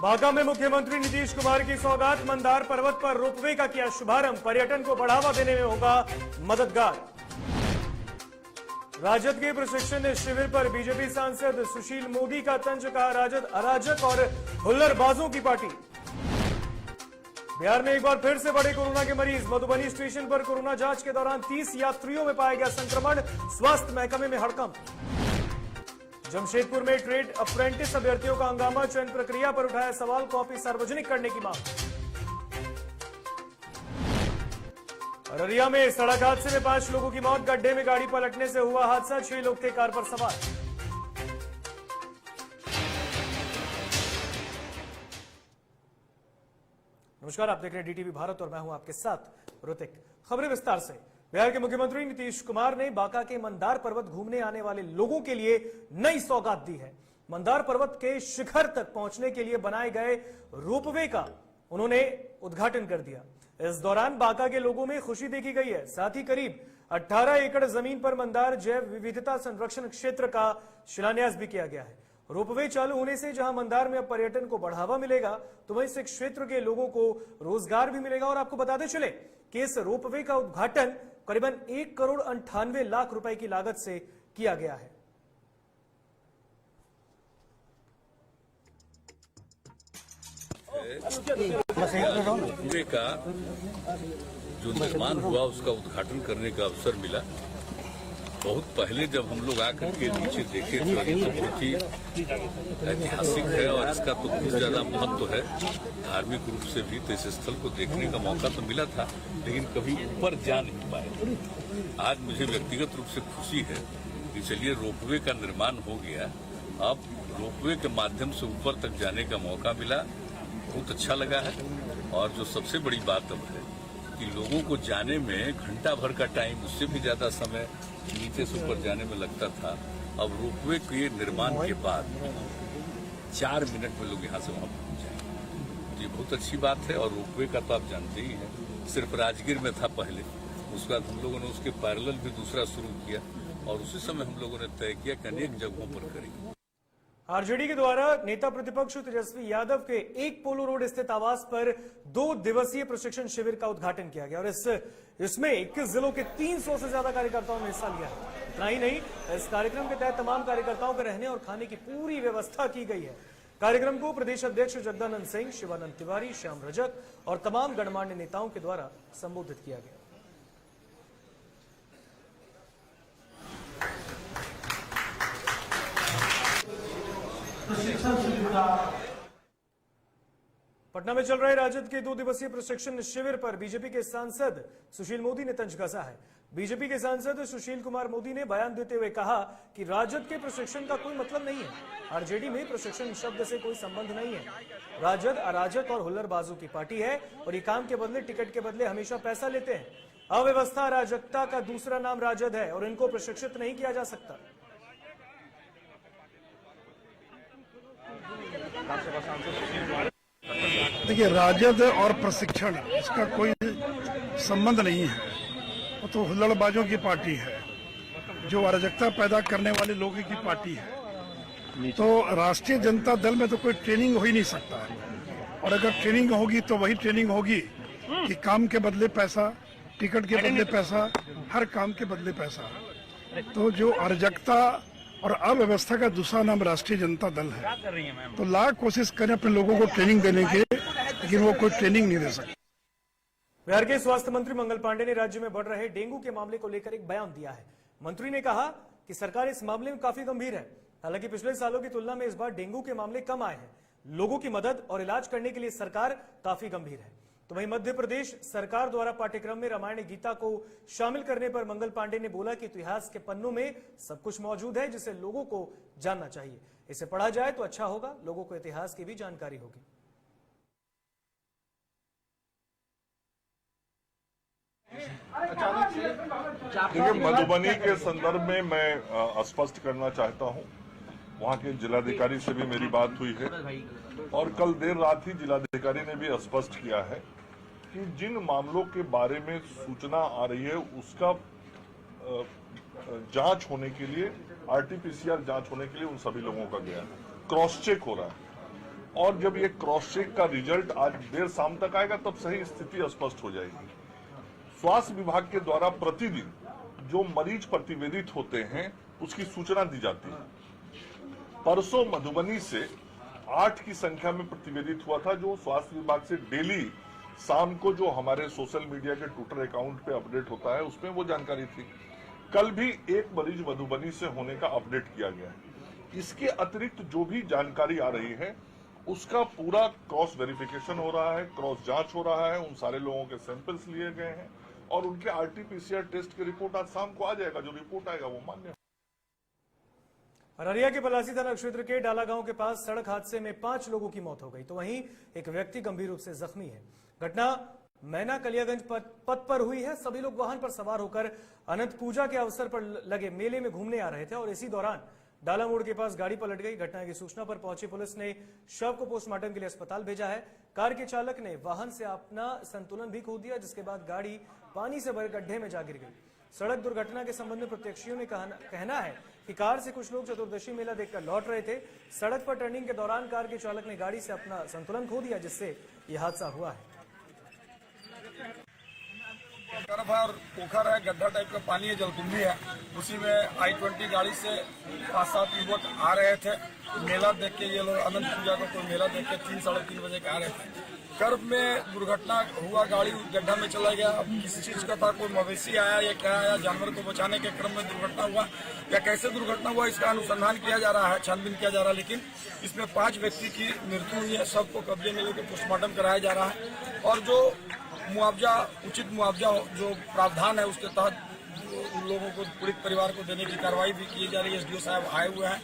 बांका में मुख्यमंत्री नीतीश कुमार की सौगात, मंदार पर्वत पर रोपवे का किया शुभारंभ, पर्यटन को बढ़ावा देने में होगा मददगार। राजद के प्रशिक्षण शिविर पर बीजेपी सांसद सुशील मोदी का तंज, कहा राजद अराजक और हुल्लड़बाजों की पार्टी। बिहार में एक बार फिर से बढ़े कोरोना के मरीज, मधुबनी स्टेशन पर कोरोना जांच के दौरान 30 यात्रियों में पाया गया संक्रमण, स्वास्थ्य महकमे में हड़कंप। जमशेदपुर में ट्रेड अप्रेंटिस अभ्यर्थियों का हंगामा, चयन प्रक्रिया पर उठाया सवाल, कॉपी सार्वजनिक करने की मांग। अररिया में सड़क हादसे में 5 लोगों की मौत, गड्ढे में गाड़ी पलटने से हुआ हादसा, 6 लोग थे कार पर सवार। नमस्कार, आप देख रहे हैं डीटीवी भारत और मैं हूं आपके साथ ऋतिक। खबरें विस्तार से। बिहार के मुख्यमंत्री नीतीश कुमार ने बांका के मंदार पर्वत घूमने आने वाले लोगों के लिए नई सौगात दी है। मंदार पर्वत के शिखर तक पहुंचने के लिए बनाए गए रोपवे का उन्होंने उद्घाटन कर दिया। इस दौरान बांका के लोगों में खुशी देखी गई है। साथ ही करीब 18 एकड़ जमीन पर मंदार जैव विविधता संरक्षण क्षेत्र का शिलान्यास भी किया गया है। रोपवे चालू होने से जहां मंदार में अब पर्यटन को बढ़ावा मिलेगा, तो वहीं इस क्षेत्र के लोगों को रोजगार भी मिलेगा। और आपको बताते चले कि इस रोपवे का उद्घाटन करीबन 1,98,00,000 रुपए की लागत से किया गया है। रोपवे का जो निर्माण हुआ उसका उद्घाटन करने का अवसर मिला। बहुत पहले जब हम लोग आकर के नीचे देखे तो ये तो बहुत ही ऐतिहासिक है और इसका तो कुछ ज्यादा महत्व है धार्मिक रूप से भी। तो इस स्थल को देखने का मौका तो मिला था, लेकिन कभी ऊपर जा नहीं पाए। आज मुझे व्यक्तिगत रूप से खुशी है कि चलिए रोपवे का निर्माण हो गया, अब रोपवे के माध्यम से ऊपर तक जाने का मौका मिला, बहुत अच्छा लगा है। और जो सबसे बड़ी बात अब है कि लोगों को जाने में घंटा भर का टाइम, उससे भी ज्यादा समय नीचे से ऊपर जाने में लगता था। अब रोपवे के निर्माण के बाद 4 मिनट में लोग यहाँ से वहां पहुंच जाएंगे। ये बहुत अच्छी बात है। और रोपवे का तो आप जानते ही हैं, सिर्फ राजगीर में था पहले, उसके बाद हम लोगों ने उसके पैरेलल भी दूसरा शुरू किया और उसी समय हम लोगों ने तय किया कि अनेक जगहों पर करेंगे। आरजेडी के द्वारा नेता प्रतिपक्ष तेजस्वी यादव के एक पोलो रोड स्थित आवास पर 2 दिवसीय प्रशिक्षण शिविर का उद्घाटन किया गया और इसमें 21 जिलों के 300 से ज्यादा कार्यकर्ताओं ने हिस्सा लिया है। इतना ही नहीं, इस कार्यक्रम के तहत तमाम कार्यकर्ताओं के रहने और खाने की पूरी व्यवस्था की गई है। कार्यक्रम को प्रदेश अध्यक्ष जगदानंद सिंह, शिवानंद तिवारी, श्याम रजक और तमाम गणमान्य नेताओं के द्वारा संबोधित किया गया। पटना में चल रहे राजद के 2 दिवसीय प्रशिक्षण शिविर पर बीजेपी के सांसद सुशील मोदी ने तंज कसा है। बीजेपी के सांसद सुशील कुमार मोदी ने बयान देते हुए कहा कि राजद के प्रशिक्षण का कोई मतलब नहीं है। आरजेडी में प्रशिक्षण शब्द से कोई संबंध नहीं है। राजद अराजक और हुल्लड़बाजों की पार्टी है और ये काम के बदले, टिकट के बदले हमेशा पैसा लेते हैं। अव्यवस्था, अराजकता का दूसरा नाम राजद है और इनको प्रशिक्षित नहीं किया जा सकता। देखिए, राजद और प्रशिक्षण इसका कोई संबंध नहीं है। वो तो हुल्लड़बाजों की पार्टी है, जो अराजकता पैदा करने वाले लोगों की पार्टी है। तो राष्ट्रीय जनता दल में तो कोई ट्रेनिंग हो ही नहीं सकता है। और अगर ट्रेनिंग होगी तो वही ट्रेनिंग होगी कि काम के बदले पैसा, टिकट के बदले पैसा, हर काम के बदले पैसा। तो जो अराजकता और अव्यवस्था का दूसरा नाम राष्ट्रीय जनता दल है। तो लाख कोशिश करें अपने लोगों को ट्रेनिंग देने की, लेकिन वो कोई ट्रेनिंग नहीं दे सकते। बिहार के स्वास्थ्य मंत्री मंगल पांडे ने राज्य में बढ़ रहे डेंगू के मामले को लेकर एक बयान दिया है। मंत्री ने कहा कि सरकार इस मामले में काफी गंभीर है। हालांकि पिछले सालों की तुलना में इस बार डेंगू के मामले कम आए हैं। लोगों की मदद और इलाज करने के लिए सरकार काफी गंभीर है। तो वहीं मध्य प्रदेश सरकार द्वारा पाठ्यक्रम में रामायण गीता को शामिल करने पर मंगल पांडे ने बोला कि इतिहास के पन्नों में सब कुछ मौजूद है, जिसे लोगों को जानना चाहिए। इसे पढ़ा जाए तो अच्छा होगा, लोगों को इतिहास की भी जानकारी होगी। देखिए, मधुबनी के संदर्भ में मैं स्पष्ट करना चाहता हूं, वहां के जिलाधिकारी से भी मेरी बात हुई है और कल देर रात ही जिलाधिकारी ने भी स्पष्ट किया है कि जिन मामलों के बारे में सूचना आ रही है उसका जांच होने के लिए, आरटीपीसीआर जांच होने के लिए उन सभी लोगों का गया है, क्रॉस चेक हो रहा है। और जब ये क्रॉस चेक का रिजल्ट आज देर शाम तक आएगा तब सही स्थिति स्पष्ट हो जाएगी। स्वास्थ्य विभाग के द्वारा प्रतिदिन जो मरीज प्रतिवेदित होते हैं उसकी सूचना दी जाती है। परसों मधुबनी से 8 की संख्या में प्रतिवेदित हुआ था, जो स्वास्थ्य विभाग से डेली शाम को जो हमारे सोशल मीडिया के ट्विटर अकाउंट पे अपडेट होता है उसमें वो जानकारी थी। कल भी एक मरीज मधुबनी से होने का अपडेट किया गया है। इसके अतिरिक्त जो भी जानकारी आ रही है उसका पूरा क्रॉस वेरिफिकेशन हो रहा है, क्रॉस जांच हो रहा है, उन सारे लोगों के सैंपल्स लिए गए हैं और उनके आरटी-पीसीआर टेस्ट की रिपोर्ट आज शाम को आ जाएगा। जो रिपोर्ट आएगा वो मान्य है। अररिया के पलासी थाना क्षेत्र के डाला गांव के पास सड़क हादसे में 5 लोगों की मौत हो गई तो वहीं एक व्यक्ति गंभीर रूप से जख्मी है। घटना मैना कलियागंज पथ पर हुई है। सभी लोग वाहन पर सवार होकर अनंत पूजा के अवसर पर लगे मेले में घूमने आ रहे थे और इसी दौरान डाला मोड़ के पास गाड़ी पलट गई। घटना की सूचना पर पहुंची पुलिस ने शव को पोस्टमार्टम के लिए अस्पताल भेजा है। कार के चालक ने वाहन से अपना संतुलन भी खो दिया, जिसके बाद गाड़ी पानी से भरे गड्ढे में जा गिर गई। सड़क दुर्घटना के संबंध में प्रत्यक्षियों ने कहना है कि कार से कुछ लोग चतुर्दशी मेला देखकर लौट रहे थे। सड़क पर टर्निंग के दौरान कार के चालक ने गाड़ी से अपना संतुलन खो दिया, जिससे यह हादसा हुआ है। तरफ है और पोखर है, गड्ढा टाइप का पानी है, जलकुंभी है। उसी में I-20 गाड़ी से 5-7 युवक आ रहे थे मेला देख के। ये लोग अनंत पूजा का कोई मेला देख के 3-3:30 बजे के आ रहे थे। कर्व में दुर्घटना हुआ, गाड़ी गड्ढा में चला गया। अब किस चीज का था, कोई मवेशी आया या क्या आया, जानवर को बचाने के क्रम में दुर्घटना हुआ या कैसे दुर्घटना हुआ, इसका अनुसंधान किया जा रहा है, छानबीन किया जा रहा है। लेकिन इसमें 5 व्यक्ति की मृत्यु हुई है। सबको कब्जे में लेकर पोस्टमार्टम कराया जा रहा है और जो मुआवजा, उचित मुआवजा जो प्रावधान है उसके तहत उन लोगों को, पीड़ित परिवार को देने की कार्रवाई भी की जा रही है। एसडीओ साहब आए हुए हैं।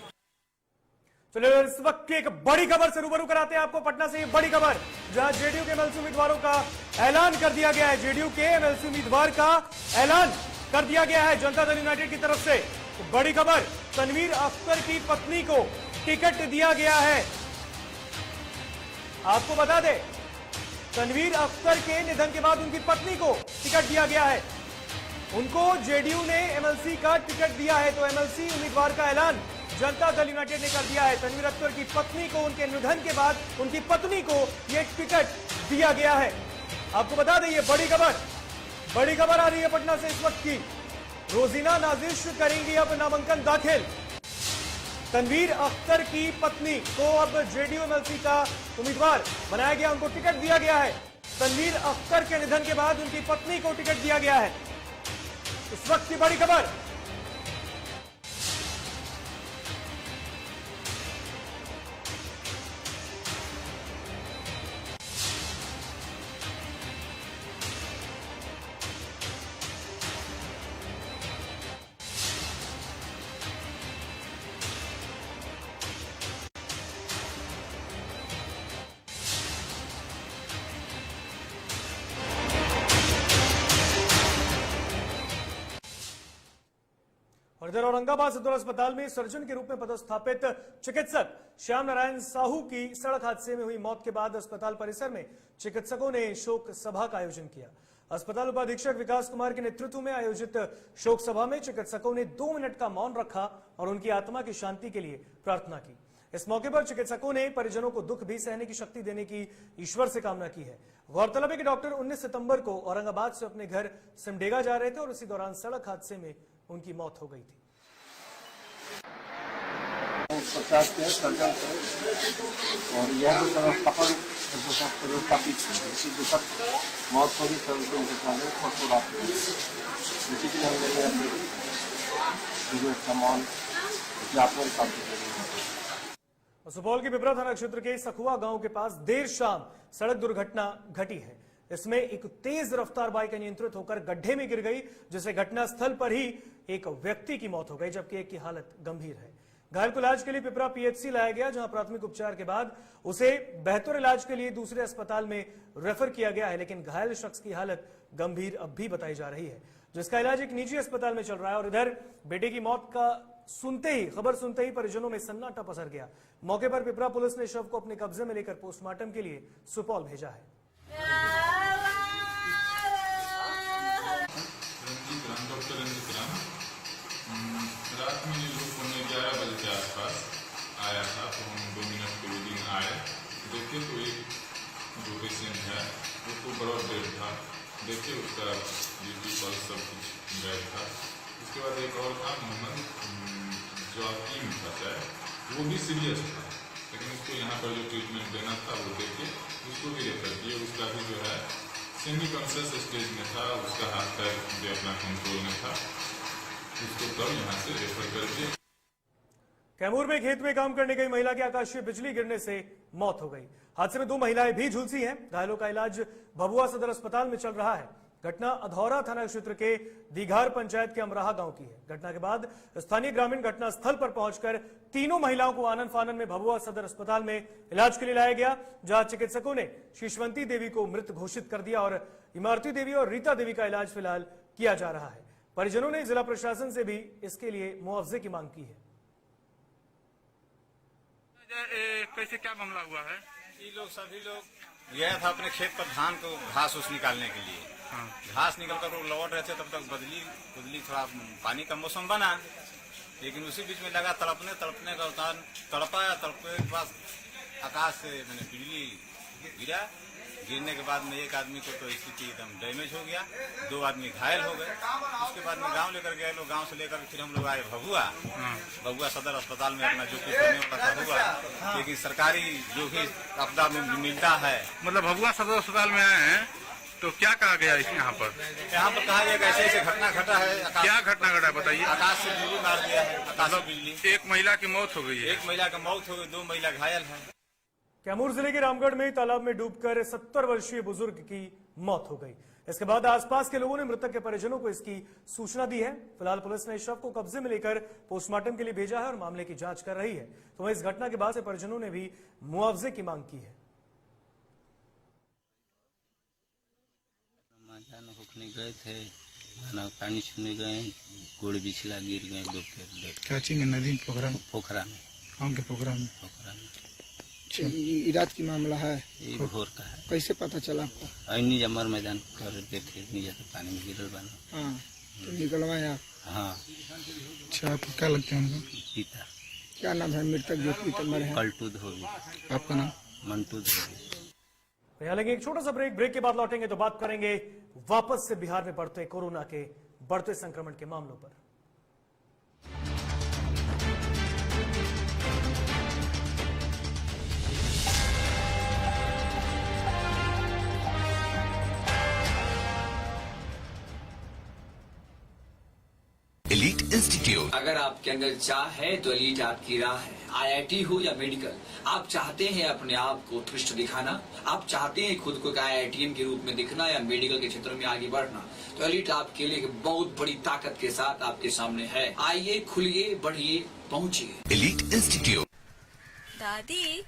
चलिए इस वक्त की एक बड़ी खबर से रूबरू कराते हैं आपको पटना से। ये बड़ी खबर जहां जेडीयू के एमएलसी उम्मीदवारों का ऐलान कर दिया गया है। जेडीयू के एमएलसी उम्मीदवार का ऐलान कर दिया गया है जनता दल यूनाइटेड की तरफ से। तो बड़ी खबर, तनवीर अख्तर की पत्नी को टिकट दिया गया है। आपको बता दें, तनवीर अख्तर के निधन के बाद उनकी पत्नी को टिकट दिया गया है। उनको जेडीयू ने एमएलसी का टिकट दिया है। तो एमएलसी उम्मीदवार का ऐलान जनता दल यूनाइटेड ने कर दिया है। तनवीर अख्तर की पत्नी को उनके निधन के बाद उनकी पत्नी को यह टिकट दिया गया है। आपको बता दें, ये बड़ी खबर आ रही है पटना से इस वक्त की। रोजीना नाजिश करेंगी अब नामांकन दाखिल। तनवीर अख्तर की पत्नी को अब जेडीयू एमएलसी का उम्मीदवार बनाया गया, उनको टिकट दिया गया है। तनवीर अख्तर के निधन के बाद उनकी पत्नी को टिकट दिया गया है। इस वक्त की बड़ी खबर। और इधर औरंगाबाद सदर अस्पताल में सर्जन के रूप में पदस्थापित चिकित्सक श्याम नारायण साहू की सड़क हादसे में हुई मौत के बाद अस्पताल परिसर में चिकित्सकों ने शोक सभा का आयोजन किया। अस्पताल उपाधीक्षक विकास कुमार के नेतृत्व में आयोजित शोक सभा में चिकित्सकों ने 2 मिनट का मौन रखा और उनकी आत्मा की शांति के लिए प्रार्थना की। इस मौके पर चिकित्सकों ने परिजनों को दुख भी सहने की शक्ति देने की ईश्वर से कामना की है। गौरतलब है कि डॉक्टर 19 सितंबर को औरंगाबाद से अपने घर सिमडेगा जा रहे थे और उसी दौरान सड़क हादसे में उनकी मौत हो गई थी। 50 के सर्जन थे और यह जो काफी इसी दुखद मौत होगी सर उनके सामने इसी के लिए हमने अपने सम्मान ज्ञापन प्राप्त। सुपौल के पिपरा थाना क्षेत्र के सखुआ गांव के पास देर शाम सड़क दुर्घटना घटी है। इसमें एक तेज रफ्तार बाइक अनियंत्रित होकर गड्ढे में गिर गई, जिससे घटनास्थल पर ही एक व्यक्ति की मौत हो गई, जबकि एक की हालत गंभीर है। घायल को इलाज के लिए पिपरा पीएचसी लाया गया, जहां प्राथमिक उपचार के बाद उसे बेहतर इलाज के लिए दूसरे अस्पताल में रेफर किया गया है। लेकिन घायल शख्स की हालत गंभीर अब भी बताई जा रही है, जिसका इलाज एक निजी अस्पताल में चल रहा है। और इधर बेटे की मौत का खबर सुनते ही परिजनों में सन्नाटा पसर गया। मौके पर पिपरा पुलिस ने शव को अपने कब्जे में लेकर पोस्टमार्टम के लिए सुपौल भेजा है। रात में ये लोग 11 बजे के आसपास आया था, तो हम 2 मिनट के लिए आए। पेशेंट है उसको ब्रॉड डेड था, देखिए उसका बीपी पल्स सब कुछ गैप था। उसके बाद एक और था मोहम्मद जोकीम था शायद, वो भी सीरियस था, लेकिन उसको यहाँ पर जो ट्रीटमेंट देना था वो देके उसको भी रेफर किए। उसका भी जो है सेमी कॉन्शियस स्टेज में था, उसका हाथ पैर भी अपना कंट्रोल में था, उसको तब यहाँ से रेफर कर दिया। कैमूर में खेत में काम करने गई महिला की आकाशीय बिजली गिरने से मौत हो गई। हादसे में 2 महिलाएं भी झुलसी हैं। घायलों का इलाज भभुआ सदर अस्पताल में चल रहा है। घटना अधौरा थाना क्षेत्र के दीघार पंचायत के अमराहा गांव की है। घटना के बाद स्थानीय ग्रामीण घटना स्थल पर पहुंचकर तीनों महिलाओं को आनन फानन में भभुआ सदर अस्पताल में इलाज के लिए लाया गया, जहां चिकित्सकों ने शीशवंती देवी को मृत घोषित कर दिया और इमारती देवी और रीता देवी का इलाज फिलहाल किया जा रहा है। परिजनों ने जिला प्रशासन से भी इसके लिए मुआवजे की मांग की है। कैसे क्या मामला हुआ है? ये लोग सभी लोग गया था अपने खेत पर धान को घास उस निकालने के लिए। घास निकल कर वो लौट रहे थे, तब तक बदली थोड़ा पानी का मौसम बना, लेकिन उसी बीच में लगा तड़पने का उतार तड़पाया। तड़पने के बाद आकाश से मैंने बिजली गिरा। गिरने के बाद में एक आदमी को तो स्थिति एकदम डैमेज हो गया, 2 आदमी घायल हो गए। उसके बाद में गांव लेकर गए लोग, गांव से लेकर फिर हम लोग आए भभुआ सदर अस्पताल में अपना जो कुछ करने वाला हुआ। लेकिन सरकारी जो भी आपदा में मिलता है, मतलब भभुआ सदर अस्पताल में आए हैं तो क्या कहा गया यहाँ पर कहा गया ऐसे ऐसे घटना घटा है। क्या घटना घटा बताइए? आकाश से बिजली मार दिया है, आकाश से बिजली। एक महिला की मौत हो गई है। एक महिला की मौत हो गई, 2 महिला घायल है। कैमूर जिले के रामगढ़ में तालाब में डूबकर 70 वर्षीय बुजुर्ग की मौत हो गई। इसके बाद आसपास के लोगों ने मृतक के परिजनों को इसकी सूचना दी है। फिलहाल पुलिस ने शव को कब्जे में लेकर पोस्टमार्टम के लिए भेजा है और मामले की जांच कर रही है। तो वहीं इस घटना के बाद से परिजनों ने भी मुआवजे की मांग की है। गए थे, पानी छूने गए, गोड़ बिछला गिर गए, कराची में नदी पोखरा में पोखरा में। रात की मामला है, ये भोर का है। कैसे पता चला आपको? अन्नी जमर मैदान कर देखे नीचे पानी में गिरल बना। हाँ, तो निकलवाए आप? हाँ। अच्छा, आपको क्या लगता है उनको? पिता। क्या नाम है मृतक जो पिता मरे हैं? कल्टू धोबी। आपका नाम? मंटू धोबी। यहाँ लेंगे एक छोटा सा ब्रेक के बाद लौटेंगे तो बात करेंगे वापस से बिहार में बढ़ते कोरोना के बढ़ते संक्रमण के मामलों पर। एलीट इंस्टीट्यूट, अगर आपके अंदर चाह है तो एलीट आपकी राह है। IIT हो या मेडिकल, आप चाहते हैं अपने आप को उत्कृष्ट दिखाना, आप चाहते हैं खुद को IITian के रूप में दिखना या मेडिकल के क्षेत्र में आगे बढ़ना, तो एलीट आपके लिए एक बहुत बड़ी ताकत के साथ आपके सामने है। आइए, खुलिए, बढ़िए, पहुंचिए। Elite institute. दादी,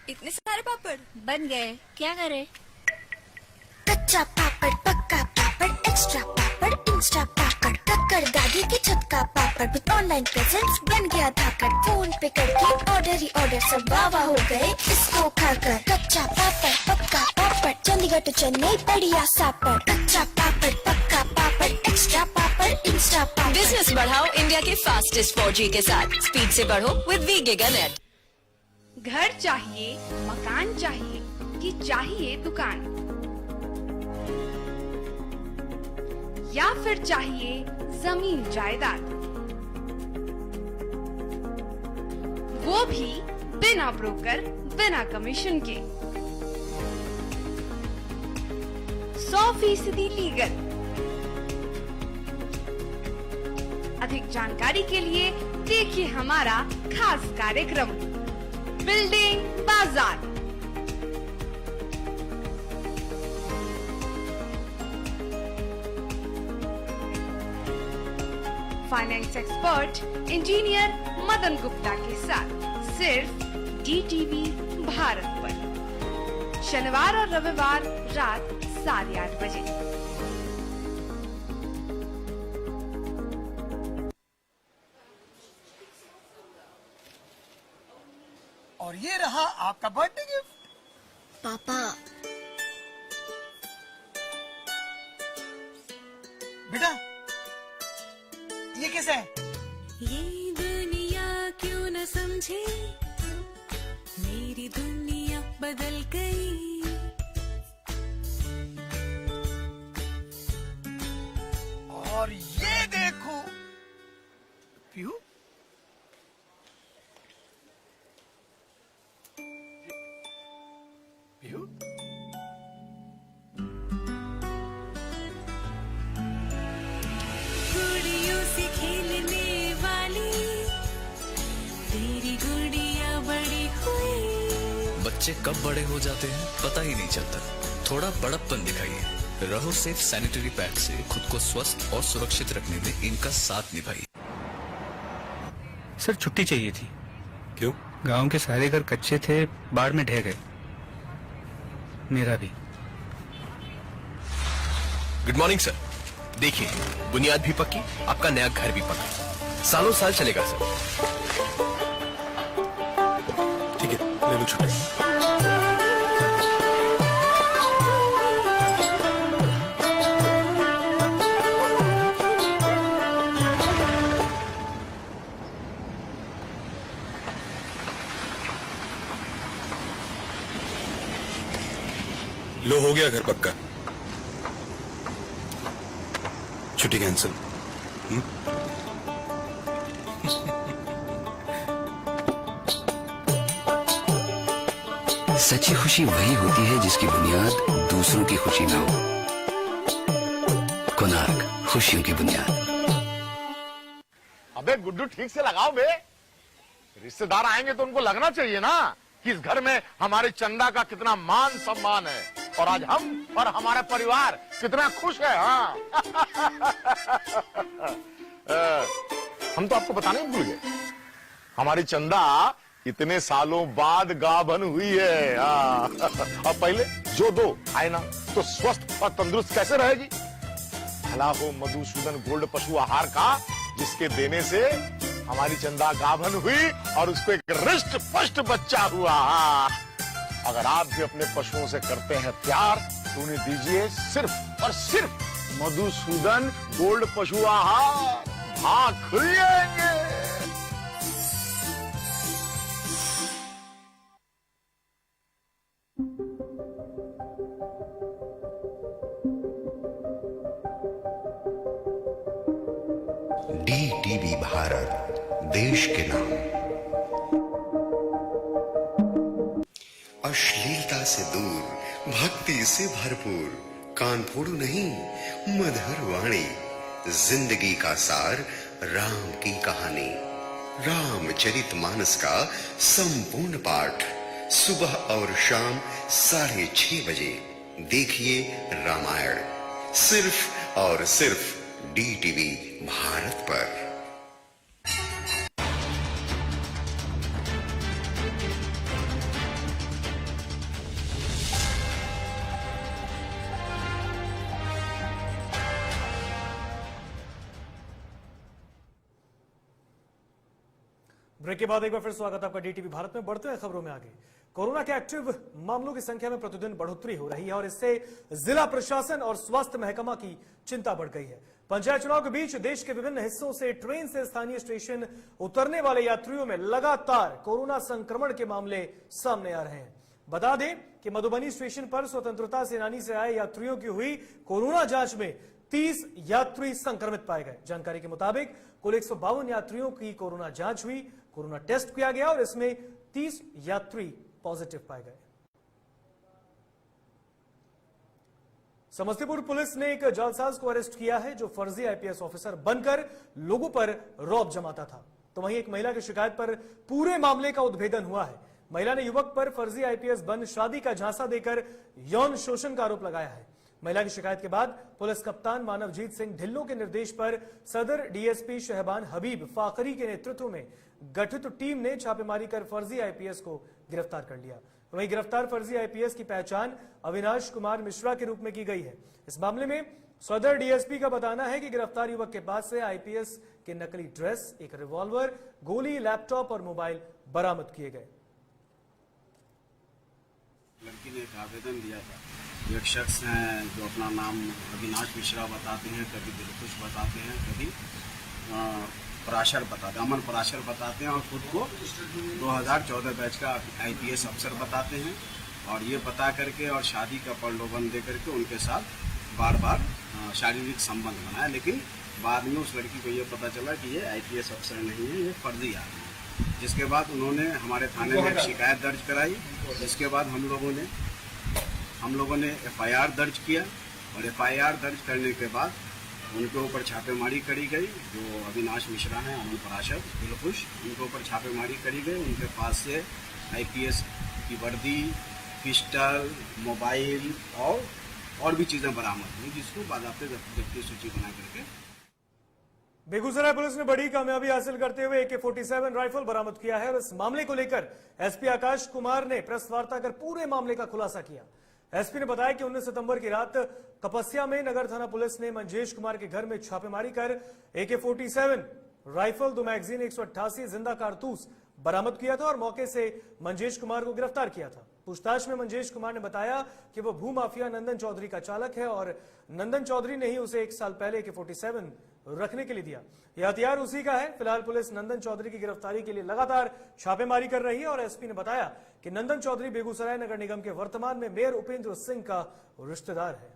इतने सारे पापड़ बन गए, क्या करे? कच्चा पापड़, पक्का पापड़, एक्स्ट्रा पापड़, इंस्टा पापड़, कक्कर दादी की छत का पापड़ विद ऑनलाइन प्रेजेंस बन गया धाकड़। फोन पे करके ऑर्डर ही ऑर्डर, सब वावा हो गए इसको खाकर। कच्चा पापड़, पक्का पापड़, चंडीगढ़ टू चेन्नई बढ़िया सापड़। कच्चा पापड़, पक्का पापड़, एक्स्ट्रा पापड़, इंस्टा पापड़। बिजनेस बढ़ाओ इंडिया के फास्टेस्ट 4G के साथ। स्पीड से बढ़ो विद वी गिगानेट। घर चाहिए, मकान चाहिए कि चाहिए दुकान, या फिर चाहिए जमीन जायदाद, वो भी बिना ब्रोकर, बिना कमीशन के, 100% लीगल। अधिक जानकारी के लिए देखिए हमारा खास कार्यक्रम बिल्डिंग बाजार। Finance expert engineer Madan Gupta के साथ सिर्फ DTV भारत पर, शनिवार और रविवार रात 8:30 बजे। और ये रहा आपका बर्थडे गिफ्ट। पापा, बेटा ये कैसा है? ये दुनिया क्यों न समझे, मेरी दुनिया बदल गई। मेरी गुड़िया बड़ी हुई। बच्चे कब बड़े हो जाते हैं पता ही नहीं चलता। थोड़ा बड़प्पन दिखाइए। रहो सेफ सैनिटरी पैड से खुद को स्वस्थ और सुरक्षित रखने में इनका साथ निभाइए। सर छुट्टी चाहिए थी। क्यों? गांव के सारे घर कच्चे थे, बाढ़ में ढह गए। मेरा भी। Good morning sir. देखिए, बुनियाद भी पक्की, आपका नया घर भी पक्का, सालों साल चलेगा सर। ठीक है, ले लो छुट्टी। लो, हो गया घर पक्का। छुट्टी कैंसिल। सच्ची खुशी वही होती है जिसकी बुनियाद दूसरों की खुशी में हो। कोणार्क, खुशियों की बुनियाद। अबे गुड्डू ठीक से लगाओ बे, रिश्तेदार आएंगे तो उनको लगना चाहिए ना कि इस घर में हमारे चंदा का कितना मान सम्मान है और आज हम और हमारा परिवार कितना खुश है। हाँ हम तो आपको बताने ही भूल गए, हमारी चंदा इतने सालों बाद गाभन हुई है। और पहले जो दो आए ना तो स्वस्थ और तंदुरुस्त कैसे रहेगी। भला हो मधुसूदन गोल्ड पशु आहार का, जिसके देने से हमारी चंदा गाभन हुई और उसको एक रिष्ट पुष्ट बच्चा हुआ। अगर आप भी अपने पशुओं से करते हैं प्यार तो उन्हें दीजिए सिर्फ और सिर्फ मधुसूदन गोल्ड पशु आहार। भाग खुल जाएंगे। DTV भारत, देश के नाम। अश्लीलता से दूर, भक्ति से भरपूर, कान फोड़ो नहीं, मधुर वाणी, जिंदगी का सार, राम की कहानी, रामचरितमानस का संपूर्ण पाठ, सुबह और शाम 6:30 बजे देखिए रामायण, सिर्फ और सिर्फ DTV भारत पर। ब्रेक के बाद एक बार फिर स्वागत आपका DTV भारत में। बढ़ते हैं खबरों में आगे। कोरोना के एक्टिव मामलों की संख्या में प्रतिदिन बढ़ोतरी हो रही है और इससे जिला प्रशासन और स्वास्थ्य महकमा की चिंता बढ़ गई है। पंचायत चुनाव के बीच देश के विभिन्न हिस्सों से ट्रेन से स्थानीय स्टेशन उतरने वाले यात्रियों में लगातार कोरोना संक्रमण के मामले सामने आ रहे हैं। बता दें कि मधुबनी स्टेशन पर स्वतंत्रता सेनानी से आए यात्रियों की हुई कोरोना जांच में 30 यात्री संक्रमित पाए गए। जानकारी के मुताबिक कुल 152 यात्रियों की कोरोना जांच हुई, कोरोना टेस्ट किया गया और इसमें 30 यात्री पॉजिटिव पाए गए। समस्तीपुर पुलिस ने एक जालसाज को अरेस्ट किया है जो फर्जी आईपीएस ऑफिसर बनकर लोगों पर रौब जमाता था। तो वहीं एक महिला की शिकायत पर पूरे मामले का उद्भेदन हुआ है। महिला ने युवक पर फर्जी आईपीएस बन शादी का झांसा देकर यौन शोषण का आरोप लगाया है। महिला की शिकायत के बाद पुलिस कप्तान मानवजीत सिंह ढिल्लों के निर्देश पर सदर डीएसपी शहबान हबीब फाकरी के नेतृत्व में गठित टीम ने छापेमारी कर फर्जी आईपीएस को गिरफ्तार कर लिया। वहीं गिरफ्तार फर्जी आईपीएस की पहचान अविनाश कुमार मिश्रा के रूप में की गई है। इस मामले में सदर डीएसपी का बताना है कि गिरफ्तार युवक के पास से आईपीएस के नकली ड्रेस, एक रिवॉल्वर, गोली, लैपटॉप और मोबाइल बरामद किए गए। लड़की ने एक आवेदन दिया था। एक शख्स हैं जो अपना नाम अविनाश मिश्रा बताते हैं, कभी दिलखुश बताते हैं, कभी पराशर बताते हैं, अमन पराशर बताते हैं और खुद को 2014 बैच का आईपीएस अफसर बताते हैं। और ये बता करके और शादी का प्रलोभन दे करके उनके साथ बार बार शारीरिक संबंध बनाया, लेकिन बाद में उस लड़की को ये पता चला कि ये आईपीएस अफसर नहीं है, ये फर्जी आदमी है। जिसके बाद उन्होंने हमारे थाने में एक शिकायत दर्ज कराई। जिसके बाद हम लोगों ने एफआईआर दर्ज किया और एफआईआर दर्ज करने के बाद उनके ऊपर छापेमारी करी गई। जो अविनाश मिश्रा हैं, अमन पराशर, दिलखुश, उनके ऊपर छापेमारी करी गई। उनके पास से IPS की वर्दी, पिस्टल, मोबाइल और भी चीजें बरामद हुई, जिसको बाकायदे जब्ती सूची बना करके बेगूसराय पुलिस ने बड़ी कामयाबी हासिल करते हुए AK-47 राइफल बरामद किया है और इस मामले को लेकर SP आकाश कुमार ने प्रेस वार्ता कर पूरे मामले का खुलासा किया। SP ने बताया कि 19 सितंबर की रात कपस्या में नगर थाना पुलिस ने मंजेश कुमार के घर में छापेमारी कर AK-47 राइफल, 2 मैगजीन, 188 जिंदा कारतूस बरामद किया था और मौके से मंजेश कुमार को गिरफ्तार किया था। पूछताछ में मंजेश कुमार ने बताया कि वह भूमाफिया नंदन चौधरी का चालक है और नंदन चौधरी ने ही उसे 1 साल पहले AK-47 रखने के लिए दिया। यह हथियार उसी का है। फिलहाल पुलिस नंदन चौधरी की गिरफ्तारी के लिए लगातार छापेमारी कर रही है और SP ने बताया कि नंदन चौधरी बेगूसराय नगर निगम के वर्तमान में मेयर उपेंद्र सिंह का रिश्तेदार है।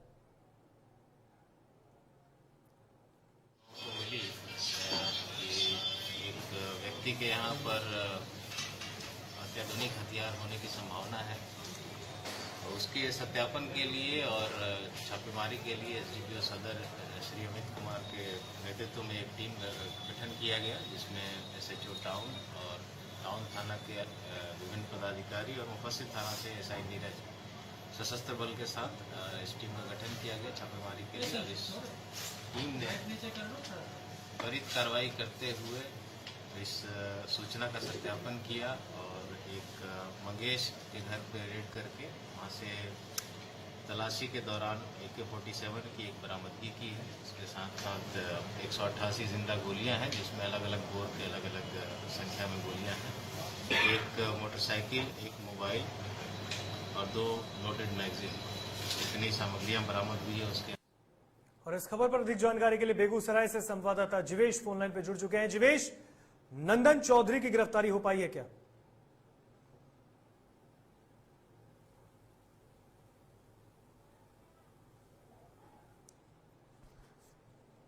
एक व्यक्ति के यहाँ पर अत्याधुनिक हथियार होने की संभावना है, तो उसके सत्यापन के लिए और छापेमारी के लिए SDPO सदर श्री अमित कुमार के नेतृत्व में एक टीम गठन किया गया, जिसमें SHO टाउन और टाउन थाना के विभिन्न पदाधिकारी और मुफस्सिल थाना से SI नीरज सशस्त्र बल के साथ इस टीम का गठन किया गया छापेमारी के लिए। इस टीम ने त्वरित कार्रवाई करते हुए इस सूचना का सत्यापन किया और एक मंगेश के घर पर रेड करके वहाँ से तलाशी के दौरान AK-47 की एक बरामदगी की है। इसके साथ साथ 188 जिंदा गोलियां हैं, जिसमें अलग अलग बोर के अलग अलग संख्या में गोलियां हैं। एक मोटरसाइकिल, एक मोबाइल और 2 लोडेड मैगजीन, इतनी सामग्रियां बरामद हुई है उसके। और इस खबर पर अधिक जानकारी के लिए बेगूसराय से संवाददाता जिवेश फोन लाइन पर जुड़ चुके हैं। जिवेश, नंदन चौधरी की गिरफ्तारी हो पाई है क्या?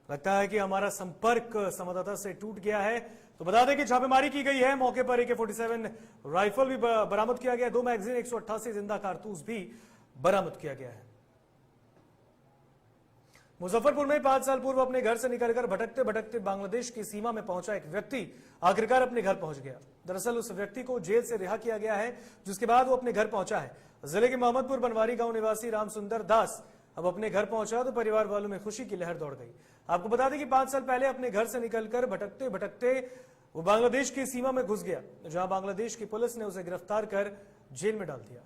लगता है कि हमारा संपर्क संवाददाता से टूट गया है, तो बता दें कि छापेमारी की गई है। मौके पर AK-47 राइफल भी बरामद किया गया, 2 मैगजीन, 188 जिंदा कारतूस भी बरामद किया गया है। मुजफ्फरपुर में 5 साल पूर्व अपने घर से निकलकर भटकते भटकते बांग्लादेश की सीमा में पहुंचा एक व्यक्ति आखिरकार अपने घर पहुंच गया। दरअसल उस व्यक्ति को जेल से रिहा किया गया है, जिसके बाद वो अपने घर पहुंचा है। जिले के मोहम्मदपुर बनवारी गांव निवासी रामसुंदर दास अब अपने घर पहुंचा तो परिवार वालों में खुशी की लहर दौड़ गई। आपको बता दें कि 5 साल पहले अपने घर से निकलकर भटकते भटकते वो बांग्लादेश की सीमा में घुस गया, जहां बांग्लादेश की पुलिस ने उसे गिरफ्तार कर जेल में डाल दिया।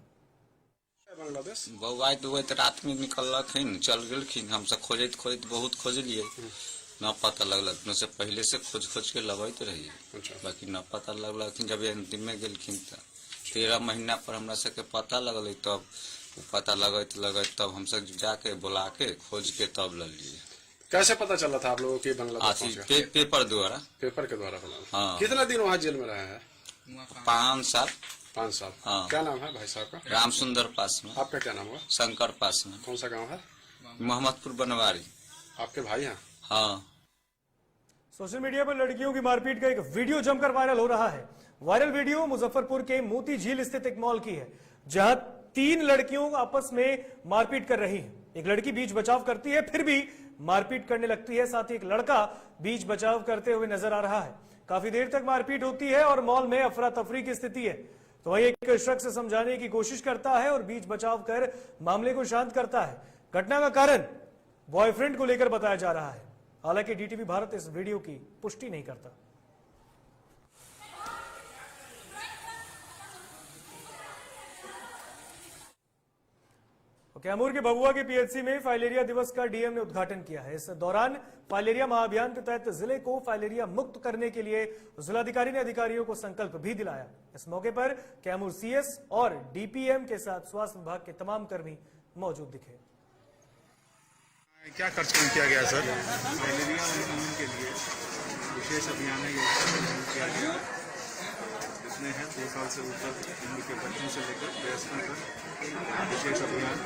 बांग्लादेश बउआ दुबई रात में निकलखिन, चल गेलखिन। हम सब खोजत खोजत बहुत खोजलिए, न पता लगलक। न से पहले से खोज खोज के लगत रही, बाकी न पता लगलखिन। जब अंतिम में गेलखिन त 13 महीना पर हमरा सबके पता लगल, तब पता लगत तब हम सब जाके बुला के खोज के तब ले लिए। कैसे पता चला था आप लोगों की बांग्लादेश? पेपर द्वारा। पेपर के द्वारा बना। हाँ। कितना दिन वहाँ जेल में रहे हैं? 5 साल। 5 साल। हाँ। क्या नाम है भाई साहब का? रामसुंदर पासवान। आपका क्या नाम हुआ? शंकर पासवान। कौन सा गाँव है? मोहम्मदपुर बनवारी। आपके भाई हैं? हाँ। सोशल मीडिया पर लड़कियों की मारपीट का एक वीडियो जमकर वायरल हो रहा है। वायरल वीडियो मुजफ्फरपुर के मोती झील स्थित एक मॉल की है, जहां 3 लड़कियों आपस में मारपीट कर रही हैं। एक लड़की बीच बचाव करती है, फिर भी मारपीट करने लगती है। साथ ही एक लड़का बीच बचाव करते हुए नजर आ रहा है। काफी देर तक मारपीट होती है और मॉल में अफरा तफरी की स्थिति है। तो वही एक शख्स समझाने की कोशिश करता है और बीच बचाव कर मामले को शांत करता है। घटना का कारण बॉयफ्रेंड को लेकर बताया जा रहा है। हालांकि DTV भारत इस वीडियो की पुष्टि नहीं करता। कैमूर के भभुआ के PHC में फाइलेरिया दिवस का DM ने उद्घाटन किया है। इस दौरान फाइलेरिया महाअभियान के तहत जिले को फाइलेरिया मुक्त करने के लिए जिलाधिकारी ने अधिकारियों को संकल्प भी दिलाया। इस मौके पर कैमूर CS और DPM के साथ स्वास्थ्य विभाग के तमाम कर्मी मौजूद दिखे। क्या कार्यक्रम किया गया सर? फाइलेरिया उन्मूलन के लिए विशेष अभियान है, ये किया गया। जितने हैं 2 साल से ऊपर उम्र के बच्चों से लेकर वयस्कों तक विशेष अभियान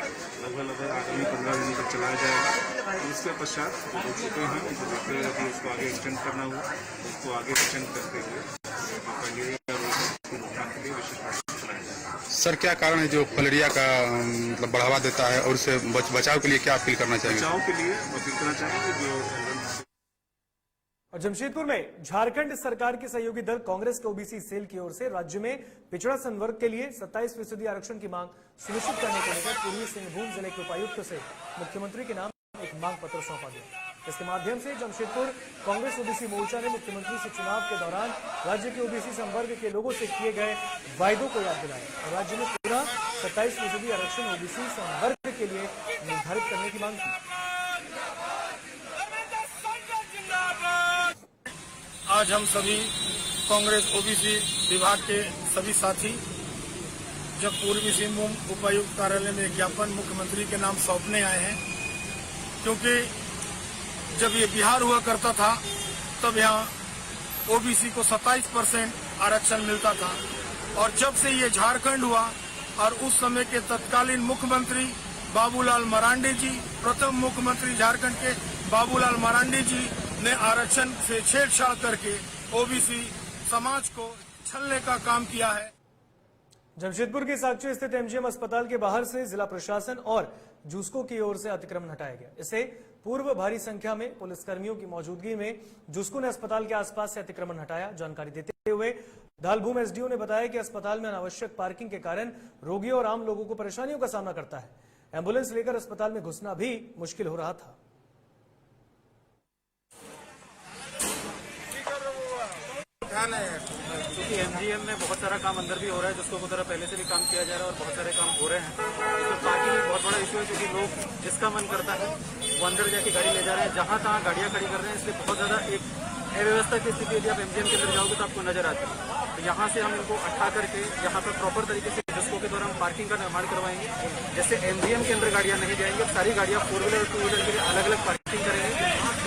लगभग आगामी 15 दिनों तक चलाया जाएगा। उसके पश्चात हो चुके हैं, अभी उसको आगे एक्सटेंड करना हुआ, उसको आगे एक्सटेंड करते हुए फाइलेरिया रोग की रोकथाम के लिए विशेष अभियान चलाया जाएगा। सर क्या कारण है जो फलेरिया का मतलब बढ़ावा देता है और उससे बचाव के लिए क्या अपील करना चाहेंगे? बचाव के लिए अपील करना चाहेंगे जो और जमशेदपुर में झारखंड सरकार के सहयोगी दल कांग्रेस के ओबीसी सेल की ओर से राज्य में पिछड़ा संवर्ग के लिए 27% आरक्षण की मांग सुनिश्चित करने को लेकर पूर्वी सिंहभूम जिले के उपायुक्त से मुख्यमंत्री के नाम एक मांग पत्र सौंपा गया। इसके माध्यम से जमशेदपुर कांग्रेस ओबीसी मोर्चा ने मुख्यमंत्री से चुनाव के दौरान राज्य के ओबीसी संवर्ग के लोगों से किए गए वायदों को याद दिलाया और राज्य में पूरा 27% आरक्षण ओबीसी संवर्ग के लिए निर्धारित करने की मांग की। आज हम सभी कांग्रेस ओबीसी विभाग के सभी साथी जब पूर्वी सिंहभूम उपायुक्त कार्यालय में ज्ञापन मुख्यमंत्री के नाम सौंपने आए हैं, क्योंकि जब ये बिहार हुआ करता था तब यहाँ ओबीसी को 27% आरक्षण मिलता था और जब से ये झारखंड हुआ और उस समय के तत्कालीन मुख्यमंत्री बाबूलाल मरांडी जी, प्रथम मुख्यमंत्री झारखंड के बाबूलाल मरांडी जी ने आरक्षण से छेड़छाड़ करके ओबीसी समाज को छलने का काम किया है। जमशेदपुर के साक्ष्य स्थित एमजीएम अस्पताल के बाहर से जिला प्रशासन और जूस्को की ओर से अतिक्रमण हटाया गया। इससे पूर्व भारी संख्या में पुलिसकर्मियों की मौजूदगी में जूस्को ने अस्पताल के आसपास से अतिक्रमण हटाया। जानकारी देते हुए दालभूम एसडीओ ने बताया कि अस्पताल में अनावश्यक पार्किंग के कारण रोगियों और आम लोगों को परेशानियों का सामना करता है। एम्बुलेंस लेकर अस्पताल में घुसना भी मुश्किल हो रहा था। क्योंकि एमजीएम में बहुत सारा काम अंदर भी हो रहा है, जिसको तरह पहले से भी काम किया जा रहा है और बहुत सारे काम हो रहे हैं। इसमें पार्किंग एक बहुत बड़ा इशू है, क्योंकि लोग जिसका मन करता है वो अंदर जाके गाड़ी ले जा रहे हैं, जहां तहां गाड़ियां खड़ी कर रहे हैं। इसलिए बहुत ज्यादा एक अव्यवस्था की स्थिति यदि आप एमजीएम के अंदर जाओगे तो आपको नजर आती है। तो यहाँ से हम इनको हटा करके यहाँ पर प्रॉपर तरीके से जिसको के द्वारा हम पार्किंग का निर्माण करवाएंगे, जैसे एमजीएम के अंदर गाड़ियां नहीं जाएंगी। सारी गाड़ियां 4 व्हीलर और 2 व्हीलर के लिए अलग अलग पार्किंग करेंगे।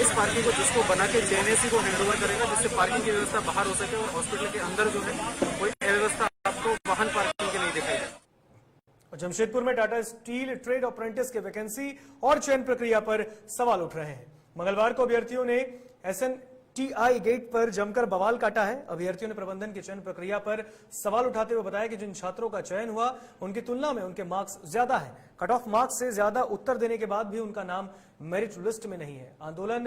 इस पार्किंग को जिसको बना के जेएनएसी को हैंडओवर करेगा, जिससे पार्किंग की व्यवस्था बाहर हो सके और हॉस्पिटल के अंदर जो है कोई अव्यवस्था आपको वाहन पार्किंग के नहीं दिखाई। जमशेदपुर में टाटा स्टील ट्रेड अप्रेंटिस के वैकेंसी और चयन प्रक्रिया पर सवाल उठ रहे हैं। मंगलवार को अभ्यर्थियों ने एसएनटीआई गेट पर जमकर बवाल काटा है। अभ्यर्थियों ने प्रबंधन की चयन प्रक्रिया पर सवाल उठाते हुए बताया कि जिन छात्रों का चयन हुआ उनकी तुलना में उनके मार्क्स ज्यादा है। कट ऑफ मार्क्स से ज्यादा उत्तर देने के बाद भी उनका नाम मेरिट लिस्ट में नहीं है। आंदोलन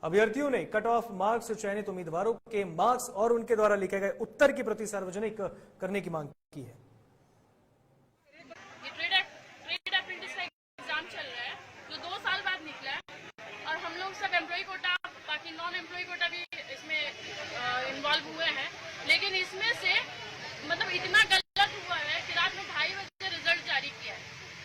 अभ्यर्थियों ने कट ऑफ मार्क्स से चयनित उम्मीदवारों के मार्क्स और उनके द्वारा लिखे गए उत्तर की प्रति सार्वजनिक करने की मांग की है। ट्रेड अप्रेंटिस का एग्जाम चल रहा है जो 2 साल बाद निकला है और हम लोग सब एम्प्लॉय कोटा बाकी नॉन एम्प्लॉय कोटा भी इसमें इन्वॉल्व हुए हैं। लेकिन इसमें से मतलब इतना गलत हुआ है कि रात में 2:30 बजे रिजल्ट जारी किया है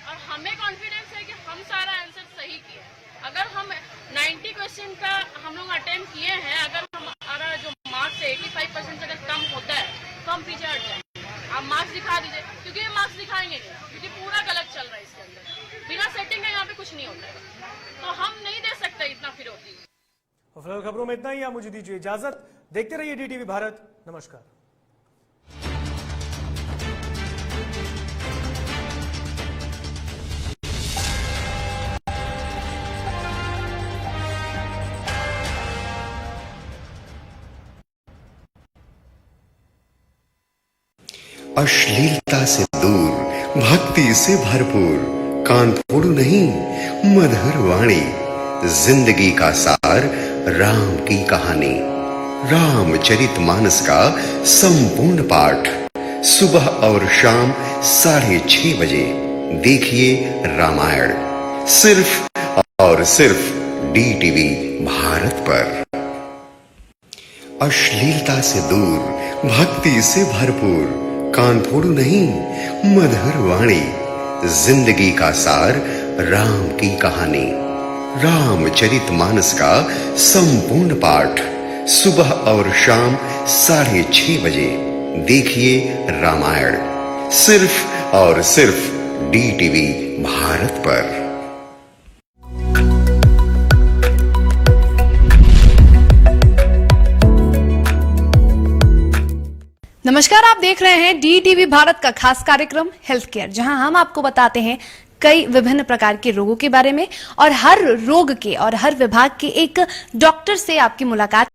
और हमें कॉन्फिडेंस है कि हम सारा आंसर सही किया है। अगर हम 90 क्वेश्चन का हम लोग अटेम्प्ट किए हैं, अगर हमारा जो मार्क्स 85% अगर कम होता है तो हम पीछे हट जाएंगे। आप मार्क्स दिखा दीजिए, क्योंकि ये मार्क्स दिखाएंगे नहीं, क्योंकि पूरा गलत चल रहा है इसके अंदर। बिना सेटिंग का यहाँ पे कुछ नहीं होता है, तो हम नहीं दे सकते इतना फिरौती। फिलहाल खबरों में इतना ही। आप मुझे दीजिए इजाजत। देखते रहिए डीटीवी भारत। नमस्कार। अश्लीलता से दूर, भक्ति से भरपूर, कान फोड़ू नहीं, मधुर वाणी, जिंदगी का सार, राम की कहानी, रामचरितमानस का संपूर्ण पाठ, सुबह और शाम 6:30 बजे देखिए रामायण, सिर्फ और सिर्फ डीटीवी भारत पर। अश्लीलता से दूर, भक्ति से भरपूर, कान फोड़ू नहीं, मधुर वाणी, जिंदगी का सार, राम की कहानी, रामचरितमानस का संपूर्ण पाठ, सुबह और शाम 6:30 बजे देखिए रामायण, सिर्फ और सिर्फ डीटीवी भारत पर। नमस्कार, आप देख रहे हैं डीटीवी भारत का खास कार्यक्रम हेल्थ केयर, जहां हम आपको बताते हैं कई विभिन्न प्रकार के रोगों के बारे में और हर रोग के और हर विभाग के एक डॉक्टर से आपकी मुलाकात